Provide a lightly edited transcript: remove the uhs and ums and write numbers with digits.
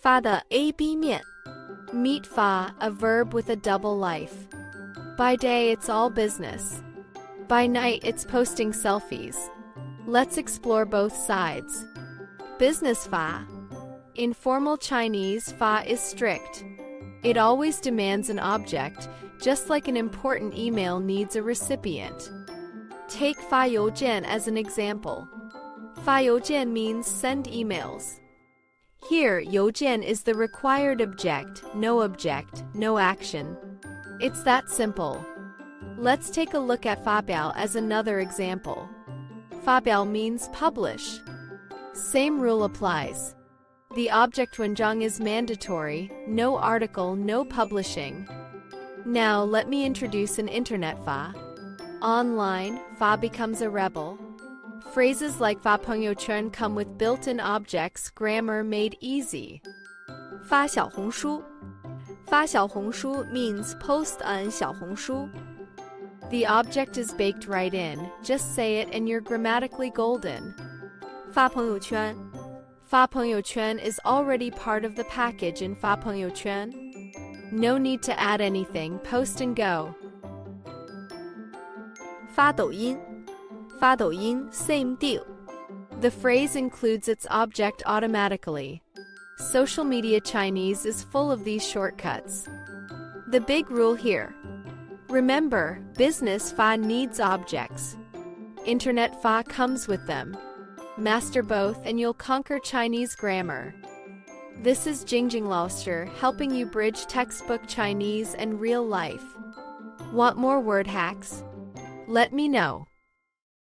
发的Ab面. Meet fa, a verb with a double life. By day it's all business. By night it's posting selfies. Let's explore both sides. Business fa. In formal Chinese, fa is strict. It always demands an object, just like an important email needs a recipient. Take 发邮件 as an example. 发邮件 means send emails. Here, 邮件 is the required object, no action. It's that simple. Let's take a look at 发表 as another example. 发表 means publish. Same rule applies. The object 文章 is mandatory, no article, no publishing. Now let me introduce an internet 发. Online, 发 becomes a rebel. Phrases like 发朋友圈 come with built-in objects, grammar made easy. 发小红书. 发小红书 means post on 小红书. The object is baked right in, just say it and you're grammatically golden. 发朋友圈. 发朋友圈 is already part of the package in 发朋友圈. No need to add anything, post and go. 发抖音. 发抖音, same deal. The phrase includes its object automatically. Social media Chinese is full of these shortcuts. The big rule here. Remember, business 发 needs objects. Internet 发 comes with them. Master both and you'll conquer Chinese grammar. This is Jekyll helping you bridge textbook Chinese and real life. Want more word hacks? Let me know.